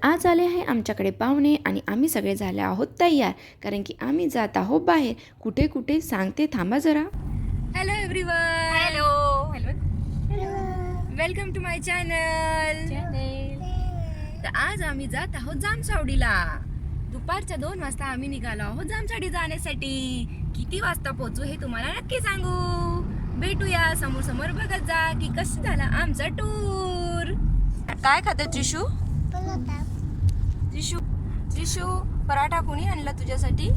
आज आले आहे आमच्याकडे पाहुणे आणि आम्ही सगळे झाले आहोत तयार, कारण की आम्ही जात आहोत बाहेर. कुठे कुठे सांगते, थांबा जरा. Hello everyone. Hello welcome to my channel. तर आज आम्ही जात आहोत जामसावडीला. दुपारच्या 2 वाजता आम्ही निघालो आहोत जामसावडी जाण्यासाठी. किती वाजता पोहोचू हे तुम्हाला नक्की सांगू. भेटूया समोर समोर, बघत जा की कसं झाला आमचा टूर. काय खाते त्रिशू? त्रिशू त्रिशू पराठा कोणी आणला तुझ्यासाठी?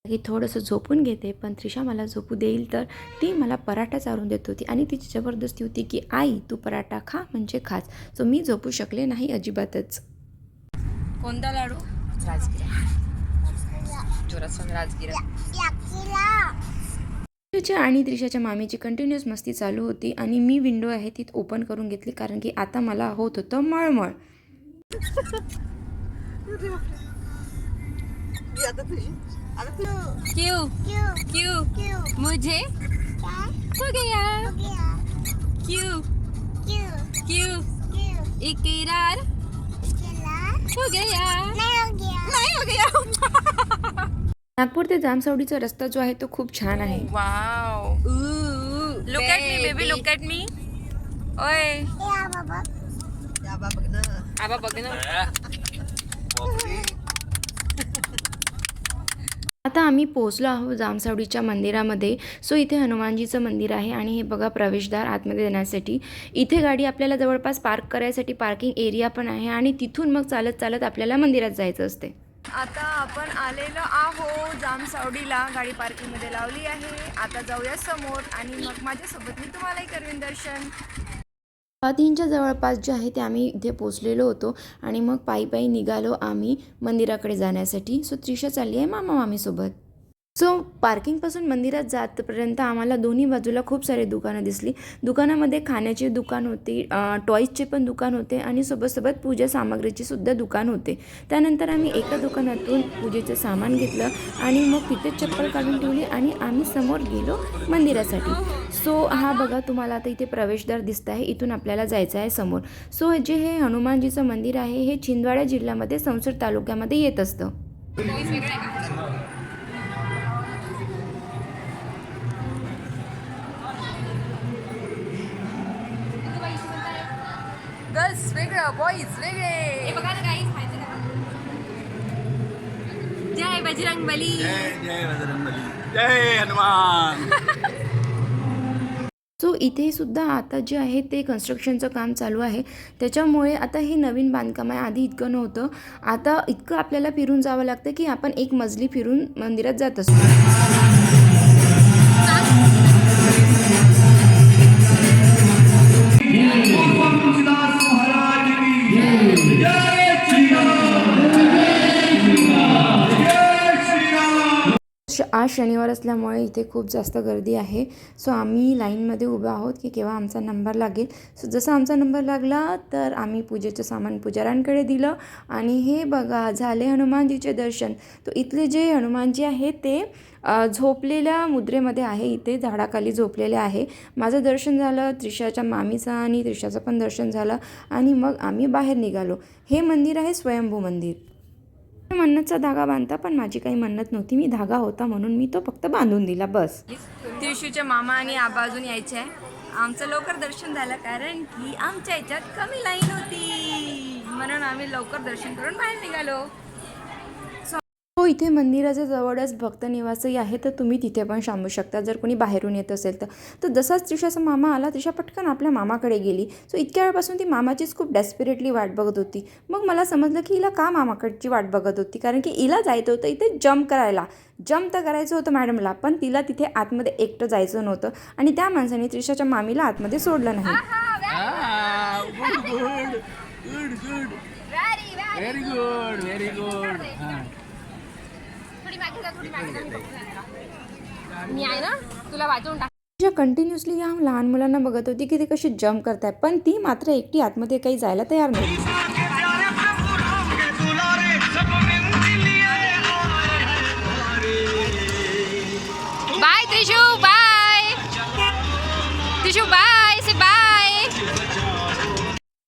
की थोडंसं झोपून घेते, पण त्रिशा मला झोपू देईल तर ती मला पराठा चारून देत होती आणि तिची जबरदस्ती होती की आई तू पराठा खा म्हणजे खाच. सो मी झोपू शकले नाही अजिबातच. कोणता लाडू? राजगिरा. जोरात सांग, राजगिरा. त्रिशाच्या आणि त्रिशाच्या मामीची कंटिन्युअस मस्ती चालू होती आणि मी विंडो आहे ती ओपन करून घेतली, कारण की आता मला होत होतं मळमळ. क्यों क्यों मुझे हो गया. क्यों क्यों इकरार हो गया. नहीं हो गया. नागपूर ते जामसावडीचा रस्ता जो आहे तो खूप छान आहे. Wow. Look at me baby, look at me. ओय आबा बघ ना. आता आम्ही पोहोचलो आहोत जामसावडीच्या मंदिरामध्ये. सो इथे हनुमानजीचं मंदिर आहे आणि हे बघा प्रवेशद्वार आतमध्ये जाण्यासाठी. इथे गाडी आपल्याला जवळपास पार्क करायसाठी पार्किंग एरिया पण आहे आणि तिथून मग चालत चालत आपल्याला मंदिरात जायचं असते. आता आपण आलेलो आहोत जामसावडीला. गाडी पार्किंगमध्ये लावली आहे. आता जाऊया समोर आणि मग माझ्यासोबत मी तुम्हालाही करेन दर्शन. 3च्या जवळपास जे आहे ते आम्ही इथे पोचलेलो होतो आणि मग पायी पायी निघालो आम्ही मंदिराकडे जाण्यासाठी. सो त्रिशा चालली आहे मामा मामीसोबत. सो पार्किंगपासून मंदिरात जातपर्यंत आम्हाला दोन्ही बाजूला खूप सारे दुकानं दिसली. दुकानामध्ये खाण्याचे दुकान होते, टॉईजचे पण दुकान होते आणि सोबत पूजा सामग्रीचे सुद्धा दुकान होते. त्यानंतर आम्ही एका दुकानातून पूजेचं सामान घेतलं आणि मग तिथे चप्पल काढून ठेवली आणि आम्ही समोर गेलो मंदिरासाठी. सो हा बघा तुम्हाला आता इथे प्रवेशद्वार दिसत आहे, इथून आपल्याला जायचं आहे समोर. सो जे हे हनुमानजीचं मंदिर आहे हे छिंदवाडा जिल्ह्यामध्ये संसद तालुक्यामध्ये येत असतं. गर्ल्स वेगळं, बॉईज वेगळे. बघा ना काही खायचं का? जय बजरंगबली. जय बजरंगबली, जय हनुमान. सो इथे सुद्धा आता जे आहे ते कन्स्ट्रक्शनचं काम चालू आहे, त्याच्यामुळे आता हे नवीन बांधकाम आहे. आधी इतकं नव्हतं, आता इतकं आपल्याला फिरून जावं लागतं की आपण एक मजली फिरून मंदिरात जात असतो. आज शनिवार असल्यामुळे इथे खूप जास्त गर्दी आहे. सो आम्ही लाईनमध्ये उभे आहोत की केव्हा आमचा नंबर लागेल. सो जसा आमचा नंबर लागला तर आम्ही पूजेचं सामान पुजाऱ्यांकडे दिलं आणि हे बघा झाले हनुमानजीचे दर्शन. तो इथले जे हनुमानजी आहे ते झोपलेल्या मुद्रेमध्ये आहे, इथे झाडाखाली झोपलेले आहे. माझं दर्शन झालं, त्रिशाच्या मामीचं आणि त्रिशाचं पण दर्शन झालं आणि मग आम्ही बाहेर निघालो. हे मंदिर आहे स्वयंभू मंदिर. मन्नतचा धागा बांधता, पण माझी काही मन्नत नव्हती, मी धागा होता म्हणून मी तो फक्त बांधून दिला बस. त्रिशूच्या मामा आणि आबा अजून यायचे आहे. आमचं लवकर दर्शन झालं कारण की आमच्या ह्याच्यात कमी लाईन होती, म्हणून आम्ही लवकर दर्शन करून बाहेर निघालो. हो, इथे मंदिराच्या जवळच भक्त निवासही आहे, तर तुम्ही तिथे पण थांबू शकता जर कोणी बाहेरून येत असेल तर. तर जसाच त्रिशाचा मामा आला, त्रिशा पटकन आपल्या मामाकडे गेली. सो इतक्या वेळापासून ती मामाचीच खूप डेस्पिरेटली वाट बघत होती. मग मला समजलं की हिला का मामाकडची वाट बघत होती, कारण की हिला जायचं होतं इथे जम्प करायला. जम्प तर करायचं होतं मॅडमला, पण तिला तिथे आतमध्ये एकटं जायचं नव्हतं आणि त्या माणसाने त्रिशाच्या मामीला आतमध्ये सोडलं नाही. Very good, very good. मी आहे ना, तुला वाचवून टाक. कंटिन्युअसली या लहान मुलांना बघत होती की ते कसे जम्प करताय, पण ती मात्र एकटी आतमध्ये काही जायला तयार नव्हती. Bye Trishu, bye Trishu, bye से बाय.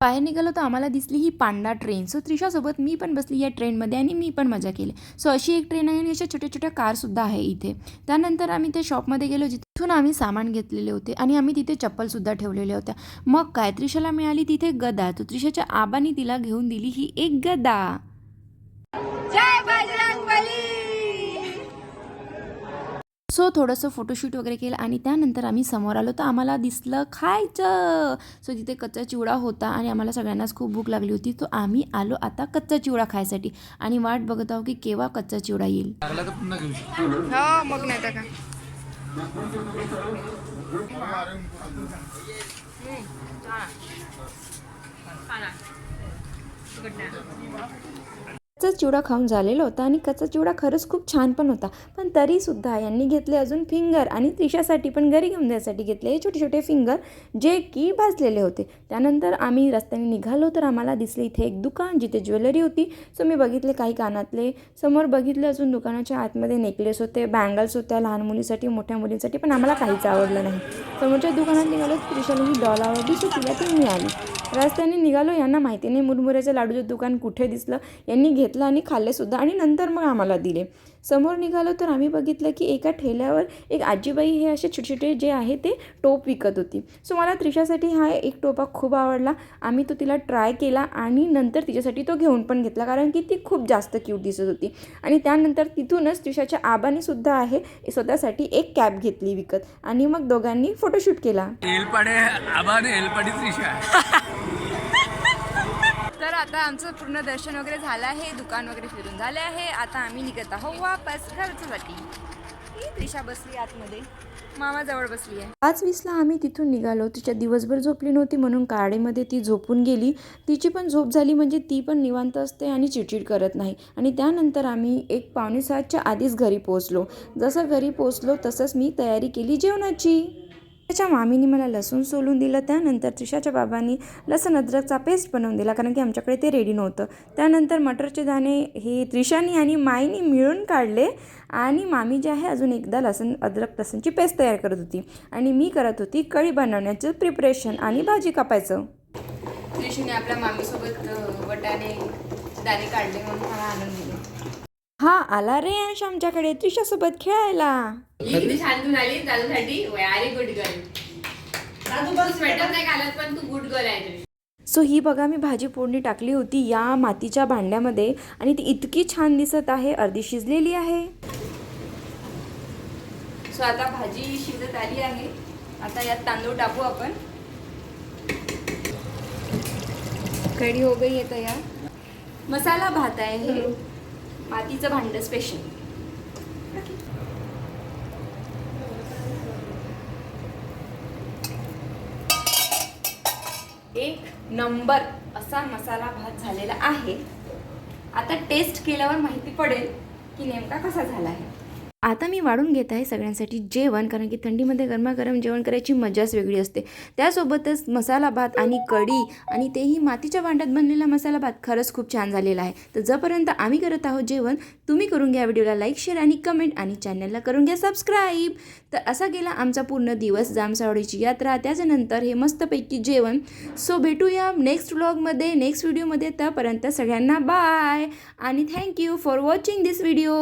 बाहेर निघालो तर आम्हाला दिसली ही पांडा ट्रेन. सो त्रिशासोबत मी पण बसली या ट्रेनमध्ये आणि मी पण मजा केली. सो अशी एक ट्रेन आहे आणि अशा छोट्या छोट्या कारसुद्धा आहे इथे. त्यानंतर आम्ही त्या शॉपमध्ये गेलो जिथून आम्ही सामान घेतलेले होते आणि आम्ही तिथे चप्पलसुद्धा ठेवलेल्या होत्या. मग काय, त्रिशाला मिळाली तिथे गदा. तर त्रिशाच्या आबांनी तिला घेऊन दिली ही एक गदा. जय बजरंगबली. सो थोडंसं फोटोशूट वगैरे केलं आणि त्यानंतर आम्ही समोर आलो तर आम्हाला दिसलं खायचं. सो तिथे कच्चा चिवडा होता आणि आम्हाला सगळ्यांनाच खूप भूक लागली होती. तो आम्ही आलो आता कच्चा चिवडा खायसाठी आणि वाट बघत आहो की केव्हा कच्चा चिवडा येईल. हो मग नाही तर का. कच्चा चिवडा खाऊन झालेला होता आणि कच्चा चिवडा खरंच खूप छान पण होता. पण तरीसुद्धा यांनी घेतले अजून फिंगर आणि त्रिशासाठी पण घरी घेऊन जायसाठी घेतले हे छोटे छोटे फिंगर जे की भाजलेले होते. त्यानंतर आम्ही रस्त्याने निघालो तर आम्हाला दिसले इथे एक दुकान जिथे ज्वेलरी होती. सो मी बघितले काही कानातले, समोर बघितले अजून दुकानाच्या आतमध्ये नेकलेस होते, बँगल्स होत्या लहान मुलीसाठी मोठ्या मुलींसाठी, पण आम्हाला काहीच आवडलं नाही. समोरच्या दुकानात निघालो त्रिशाला ही डॉल आवडली सो तिला ती मिळाली. रस्त्याने निघालो, यांना माहिती नाही मुरमुऱ्याचं लाडूचं दुकान कुठे दिसलं. यांनी घेतलं आणि खाल्लेसुद्धा आणि नंतर मग आम्हाला दिले. समोर निघालो तर आम्ही बघितलं की एका ठेल्यावर एक आजीबाई हे असे छोटे छोटे जे आहे ते टोप विकत होती. सो मला त्रिशासाठी हा एक टोपा खूप आवडला. आम्ही तो तिला ट्राय केला आणि नंतर तिच्यासाठी तो घेऊन पण घेतला कारण की ती खूप जास्त क्यूट दिसत होती. आणि त्यानंतर तिथूनच त्रिशाच्या आबांनीसुद्धा आहे स्वतःसाठी एक कॅप घेतली विकत आणि मग दोघांनी फोटोशूट केला. एलपाडे आबाने एलपाडी त्रिशा. तर आता आमचं पूर्ण दर्शन वगैरे झालं आहे, दुकान वगैरे फिरून झाले आहे. आता आम्ही निघत आहोत वापस घरच्यासाठी. ही त्रिशा बसली आतमध्ये, मामाजवळ बसली आहे. 5:20ला आम्ही तिथून निघालो. तिच्या दिवसभर झोपली नव्हती म्हणून काळेमध्ये ती झोपून गेली. तिची पण झोप झाली म्हणजे ती पण निवांत असते आणि चिडचिड करत नाही. आणि त्यानंतर आम्ही 5:45च्या आधीच घरी पोहोचलो. जसं घरी पोहोचलो तसंच मी तयारी केली जेवणाची. त्याच्या मामीने मला लसूण सोलून दिलं. त्यानंतर त्रिशाच्या बाबांनी लसूण अद्रकचा पेस्ट बनवून दिला कारण की आमच्याकडे ते रेडी नव्हतं. त्यानंतर मटरचे दाणे हे त्रिशानी आणि माईनी मिळून काढले आणि मामी जे आहे अजून एकदा लसूणची पेस्ट तयार करत होती आणि मी करत होती कढी बनवण्याचं प्रिपरेशन आणि भाजी कापायचं. त्रिशूने आपल्या मामीसोबत वटाणे दाणे काढले म्हणून मला आनंद दिला. हा आला रे अंश आमच्याकडे त्रिशासोबत खेळायला. किती शांतून आली दादूसाठी. Very good girl. दादू बस स्वेटर नाही घालत पण तू गुड गर्ल आहे. सो ही बघा मी भाजी फोडणी टाकली होती या मातीच्या भांड्यामध्ये आणि ती इतकी छान दिसत आहे. अर्धी शिजलेली आहे. सो आता भाजी शिजत आली आहे. आता यात तांदूळ टाकू आपण. कढी हो गई आहे तयार. मसाला भात आहे हे मातीचं भांड स्पेशल. एक नंबर असा मसाला भात झालेला आहे. आता टेस्ट केल्यावर माहिती पडेल की नेमका कसा झाला आहे. आता मी वाढून घेत आहे सगळ्यांसाठी जेवण कारण की थंडीमध्ये गरमागरम जेवण करायची मजाच वेगळी असते. त्यासोबतच मसाला भात आणि कढी आणि तेही मातीच्या भांड्यात बनलेला मसाला भात खरंच खूप छान झालेला आहे. तर जोपर्यंत आम्ही करत आहोत जेवण तुम्ही करून घ्या व्हिडिओला लाईक शेअर आणि कमेंट आणि चॅनलला करून घ्या सबस्क्राईब. तर असा गेला आमचा पूर्ण दिवस जामसावडीची यात्रा. त्याच्यानंतर हे मस्तपैकी जेवण. सो भेटूया नेक्स्ट व्लॉगमध्ये नेक्स्ट व्हिडिओमध्ये. तोपर्यंत सगळ्यांना बाय आणि thank you for watching this video.